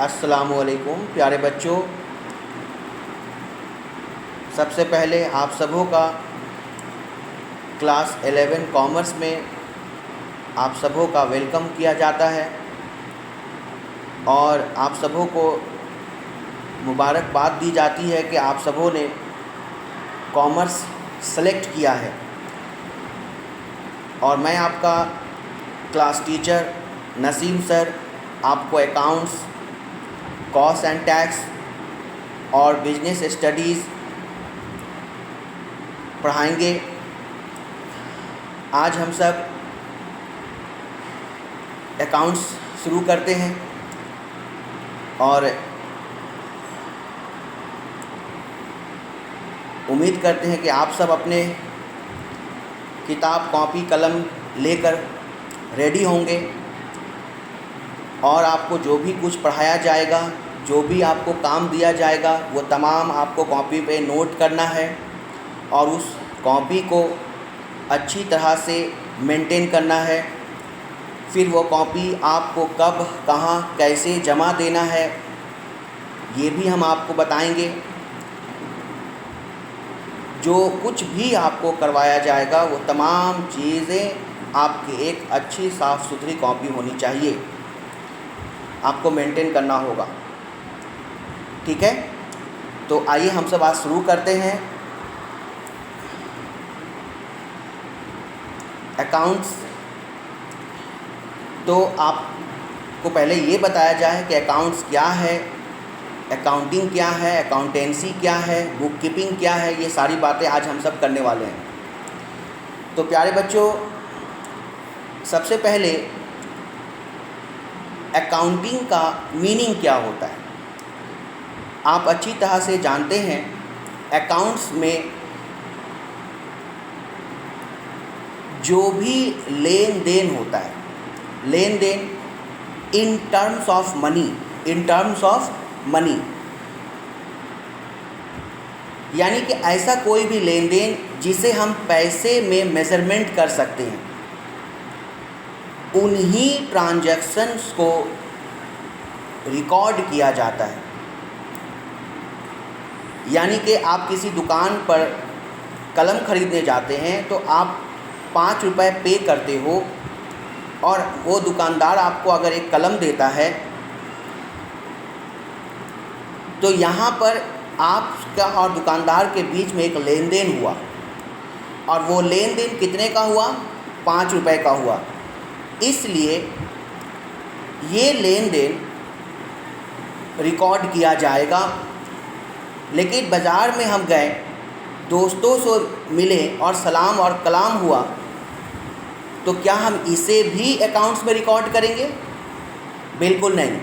अस्सलामुअलैकुम प्यारे बच्चों, सबसे पहले आप सबों का क्लास 11 कॉमर्स में आप सबों का वेलकम किया जाता है और आप सबों को मुबारकबाद दी जाती है कि आप सबों ने कॉमर्स सेलेक्ट किया है। और मैं आपका क्लास टीचर नसीम सर आपको अकाउंट्स, कॉस्ट एंड टैक्स और बिजनेस स्टडीज़ पढ़ाएंगे। आज हम सब अकाउंट्स शुरू करते हैं और उम्मीद करते हैं कि आप सब अपने किताब, कॉपी, कलम लेकर रेडी होंगे और आपको जो भी कुछ पढ़ाया जाएगा, जो भी आपको काम दिया जाएगा, वो तमाम आपको कॉपी पे नोट करना है और उस कॉपी को अच्छी तरह से मेंटेन करना है। फिर वो कॉपी आपको कब, कहाँ, कैसे जमा देना है, ये भी हम आपको बताएंगे। जो कुछ भी आपको करवाया जाएगा वो तमाम चीज़ें आपकी एक अच्छी साफ़ सुथरी कॉपी होनी चाहिए, आपको मेंटेन करना होगा। ठीक है, तो आइए हम सब आज शुरू करते हैं। अकाउंट्स, तो आपको पहले ये बताया जाए कि अकाउंट्स क्या है, अकाउंटिंग क्या है, अकाउंटेंसी क्या है, बुक कीपिंग क्या है, ये सारी बातें आज हम सब करने वाले हैं। तो प्यारे बच्चों, सबसे पहले अकाउंटिंग का मीनिंग क्या होता है। आप अच्छी तरह से जानते हैं अकाउंट्स में जो भी लेन देन होता है, लेन देन इन टर्म्स ऑफ मनी, यानी कि ऐसा कोई भी लेन देन जिसे हम पैसे में मेज़रमेंट कर सकते हैं, उन्हीं ट्रांजैक्शंस को रिकॉर्ड किया जाता है। यानी कि आप किसी दुकान पर कलम खरीदने जाते हैं तो आप 5 रुपये पे करते हो और वो दुकानदार आपको अगर एक कलम देता है तो यहाँ पर आपका और दुकानदार के बीच में एक लेन देन हुआ और वो लेन देन कितने का हुआ? 5 रुपये का हुआ। इसलिए ये लेन देन रिकॉर्ड किया जाएगा। लेकिन बाज़ार में हम गए, दोस्तों से मिले और सलाम और कलाम हुआ, तो क्या हम इसे भी अकाउंट्स में रिकॉर्ड करेंगे? बिल्कुल नहीं,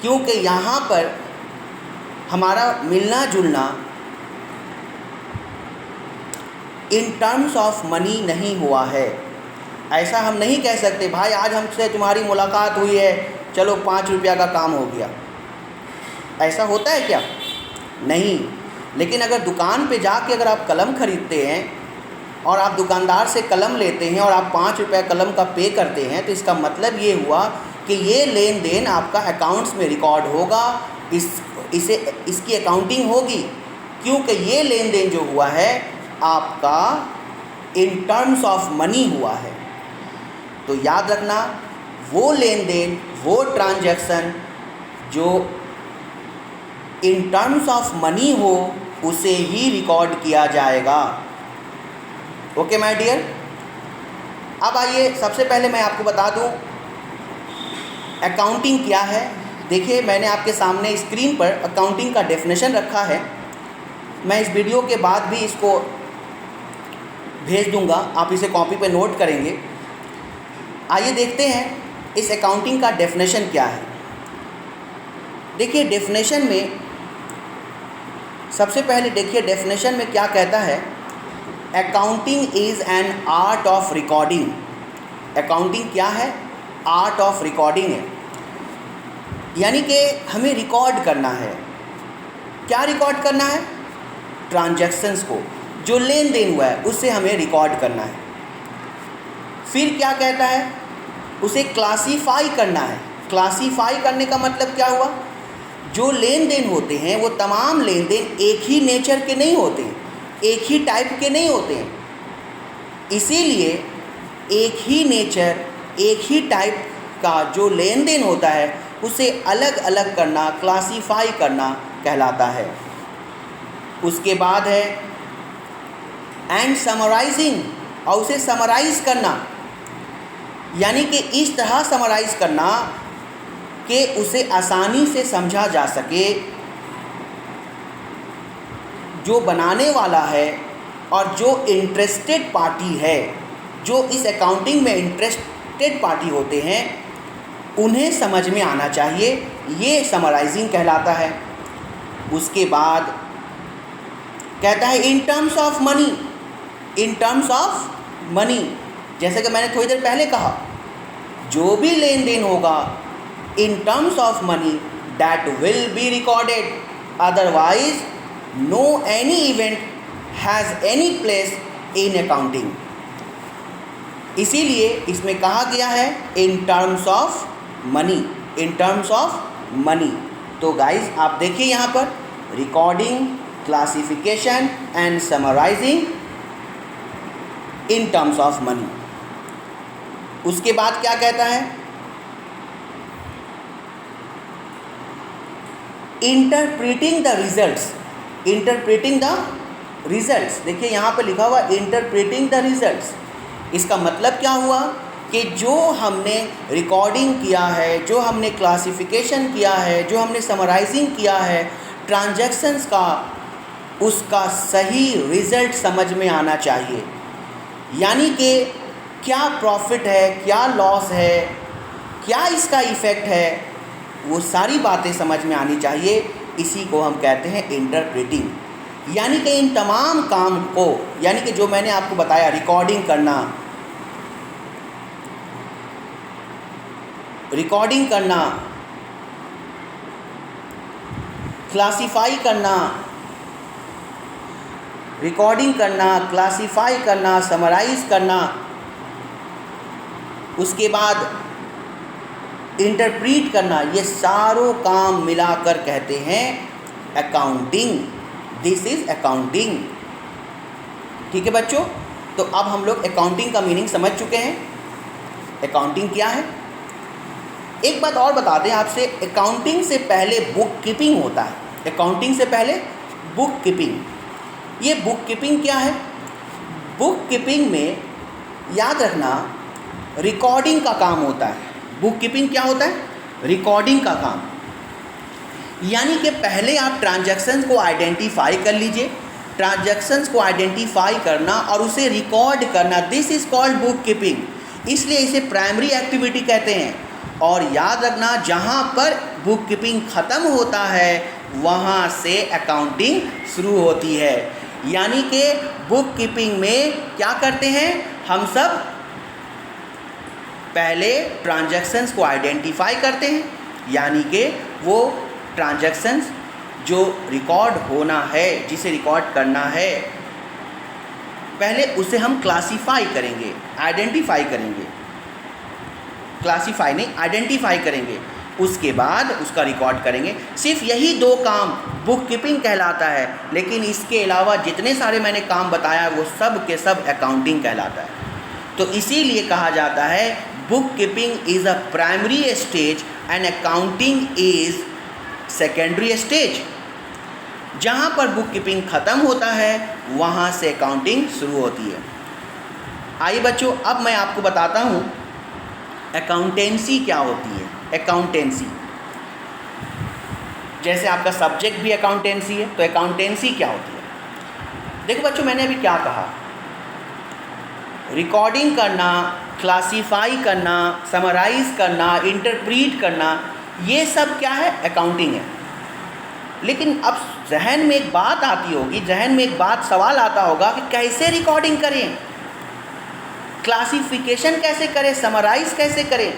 क्योंकि यहाँ पर हमारा मिलना जुलना इन टर्म्स ऑफ मनी नहीं हुआ है। ऐसा हम नहीं कह सकते भाई आज हमसे तुम्हारी मुलाकात हुई है, चलो 5 रुपया का काम हो गया। ऐसा होता है क्या? नहीं। लेकिन अगर दुकान पे जाके अगर आप कलम खरीदते हैं और आप दुकानदार से कलम लेते हैं और आप 5 रुपये कलम का पे करते हैं, तो इसका मतलब ये हुआ कि ये लेन देन आपका अकाउंट्स में रिकॉर्ड होगा, इसकी अकाउंटिंग होगी, क्योंकि ये लेन देन जो हुआ है आपका इन टर्म्स ऑफ मनी हुआ है। तो याद रखना, वो लेन देन, वो ट्रांजैक्शन जो इन टर्म्स ऑफ मनी हो उसे ही रिकॉर्ड किया जाएगा। Okay my dear. अब आइए सबसे पहले मैं आपको बता दूं अकाउंटिंग क्या है। देखिए, मैंने आपके सामने स्क्रीन पर अकाउंटिंग का डेफिनेशन रखा है। मैं इस वीडियो के बाद भी इसको भेज दूंगा, आप इसे कॉपी पे नोट करेंगे। आइए देखते हैं इस अकाउंटिंग का डेफिनेशन क्या है। देखिए, डेफिनेशन में सबसे पहले देखिए डेफिनेशन में क्या कहता है। Accounting is an art of recording. Accounting क्या है? आर्ट ऑफ रिकॉर्डिंग है, यानी कि हमें रिकॉर्ड करना है। क्या रिकॉर्ड करना है? ट्रांजैक्शंस को, जो लेन देन हुआ है उससे हमें रिकॉर्ड करना है। फिर क्या कहता है? उसे क्लासीफाई करना है। क्लासीफाई करने का मतलब क्या हुआ? जो लेन देन होते हैं वो तमाम लेन देन एक ही नेचर के नहीं होते हैं, एक ही टाइप के नहीं होते हैं। इसीलिए एक ही नेचर, एक ही टाइप का जो लेन देन होता है उसे अलग अलग करना, क्लासीफाई करना कहलाता है। उसके बाद है एंड समराइजिंग, और उसे समराइज़ करना, यानी कि इस तरह समराइज़ करना कि उसे आसानी से समझा जा सके। जो बनाने वाला है और जो इंटरेस्टेड पार्टी है, जो इस अकाउंटिंग में इंटरेस्टेड पार्टी होते हैं, उन्हें समझ में आना चाहिए, ये समराइजिंग कहलाता है। उसके बाद कहता है in terms of money, in terms of money, जैसे कि मैंने थोड़ी देर पहले कहा, जो भी लेन देन होगा in terms of money that will be recorded, otherwise no any event has any place in accounting. इसीलिए इसमें कहा गया है in terms of money, in terms of money. तो गाइस आप देखिए यहाँ पर recording, classification and summarising in terms of money. उसके बाद क्या कहता है? Interpreting the results, interpreting the results. देखिए यहाँ पे लिखा हुआ इंटरप्रेटिंग द रिजल्ट्स। इसका मतलब क्या हुआ कि जो हमने रिकॉर्डिंग किया है, जो हमने क्लासिफिकेशन किया है, जो हमने समराइजिंग किया है ट्रांजैक्शंस का, उसका सही रिज़ल्ट समझ में आना चाहिए। यानी कि क्या प्रॉफिट है, क्या लॉस है, क्या इसका इफ़ेक्ट है, वो सारी बातें समझ में आनी चाहिए। इसी को हम कहते हैं इंटरप्रेटिंग। यानी कि इन तमाम काम को, यानी कि जो मैंने आपको बताया, रिकॉर्डिंग करना, रिकॉर्डिंग करना, क्लासीफाई करना, रिकॉर्डिंग करना, क्लासीफाई करना, समराइज़ करना, उसके बाद इंटरप्रीट करना, ये सारों काम मिलाकर कहते हैं अकाउंटिंग। This is accounting. ठीक है बच्चों, तो अब हम लोग अकाउंटिंग का मीनिंग समझ चुके हैं। अकाउंटिंग क्या है? एक बात और बता दें आपसे, अकाउंटिंग से पहले बुक कीपिंग होता है। अकाउंटिंग से पहले बुक कीपिंग। ये बुक कीपिंग क्या है? बुक कीपिंग में याद रखना रिकॉर्डिंग का काम होता है। बुक कीपिंग क्या होता है? रिकॉर्डिंग का काम। यानी कि पहले आप ट्रांजैक्शंस को आइडेंटिफाई कर लीजिए। ट्रांजैक्शंस को आइडेंटिफाई करना और उसे रिकॉर्ड करना, this is called book keeping. इसलिए इसे प्राइमरी एक्टिविटी कहते हैं। और याद रखना, जहाँ पर बुक कीपिंग ख़त्म होता है वहाँ से अकाउंटिंग शुरू होती है। यानी कि बुक कीपिंग में क्या करते हैं हम सब? पहले ट्रांजैक्शंस को आइडेंटिफाई करते हैं, यानी कि वो ट्रांजैक्शंस जो रिकॉर्ड होना है, जिसे रिकॉर्ड करना है, पहले उसे हम क्लासीफाई करेंगे, आइडेंटिफाई करेंगे। क्लासीफाई नहीं, आइडेंटिफाई करेंगे, उसके बाद उसका रिकॉर्ड करेंगे। सिर्फ यही दो काम बुक कीपिंग कहलाता है। लेकिन इसके अलावा जितने सारे मैंने काम बताया वो सब के सब अकाउंटिंग कहलाता है। तो इसीलिए कहा जाता है book keeping is a primary stage and accounting is secondary stage. जहाँ पर बुक कीपिंग ख़त्म होता है वहाँ से अकाउंटिंग शुरू होती है। आइए बच्चों, अब मैं आपको बताता हूँ अकाउंटेंसी क्या होती है। अकाउंटेंसी, जैसे आपका सब्जेक्ट भी अकाउंटेंसी है, तो अकाउंटेंसी क्या होती है? देखो बच्चों, मैंने अभी क्या कहा, रिकॉर्डिंग करना, क्लासीफाई करना, समराइज़ करना, इंटरप्रीट करना, ये सब क्या है? अकाउंटिंग है। लेकिन अब जहन में एक बात आती होगी, जहन में एक बात सवाल आता होगा कि कैसे रिकॉर्डिंग करें, क्लासिफिकेशन कैसे करें, समराइज़ कैसे करें,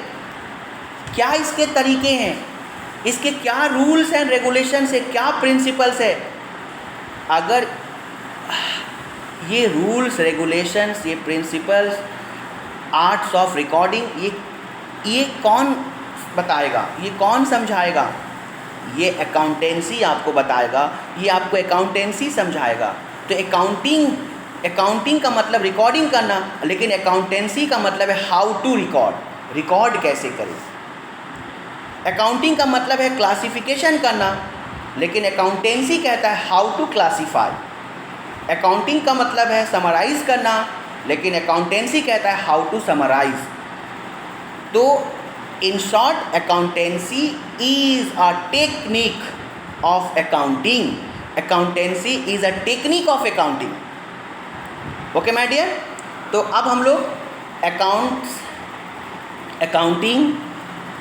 क्या इसके तरीके हैं, इसके क्या रूल्स एंड रेगुलेशंस है, क्या प्रिंसिपल्स है। अगर ये रूल्स, रेगुलेशंस, ये प्रिंसिपल्स, आर्ट्स ऑफ रिकॉर्डिंग, ये कौन बताएगा, ये कौन समझाएगा? ये अकाउंटेंसी आपको बताएगा, ये आपको अकाउंटेंसी समझाएगा। तो अकाउंटिंग का मतलब रिकॉर्डिंग करना, लेकिन अकाउंटेंसी का मतलब है हाउ टू रिकॉर्ड कैसे करें। अकाउंटिंग का मतलब है क्लासिफिकेशन करना, लेकिन अकाउंटेंसी कहता है हाउ टू क्लासीफाई। अकाउंटिंग का मतलब है समराइज़ करना, लेकिन अकाउंटेंसी कहता है हाउ टू समराइज़। तो in short, accountancy is a technique of accounting. Accountancy is a technique of accounting. Okay my dear. तो अब हम लोग अकाउंटिंग,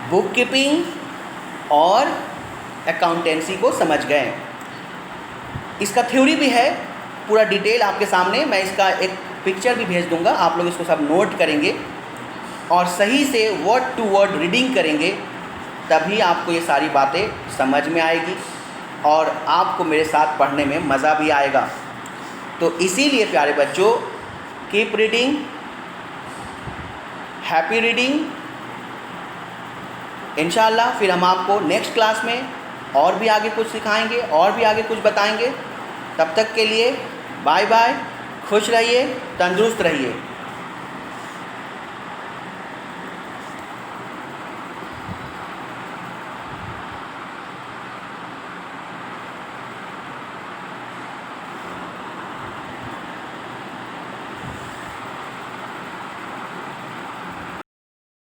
बुक कीपिंग और अकाउंटेंसी को समझ गए। इसका थ्योरी भी है, पूरा डिटेल आपके सामने, मैं इसका एक पिक्चर भी भेज दूंगा, आप लोग इसको सब नोट करेंगे और सही से वर्ड टू वर्ड रीडिंग करेंगे, तभी आपको ये सारी बातें समझ में आएगी और आपको मेरे साथ पढ़ने में मज़ा भी आएगा। तो इसीलिए प्यारे बच्चों, कीप रीडिंग, हैप्पी रीडिंग। इंशाल्लाह फिर हम आपको नेक्स्ट क्लास में और भी आगे कुछ सिखाएंगे और भी आगे कुछ बताएंगे। तब तक के लिए बाय बाय, खुश रहिए, तंदुरुस्त रहिए।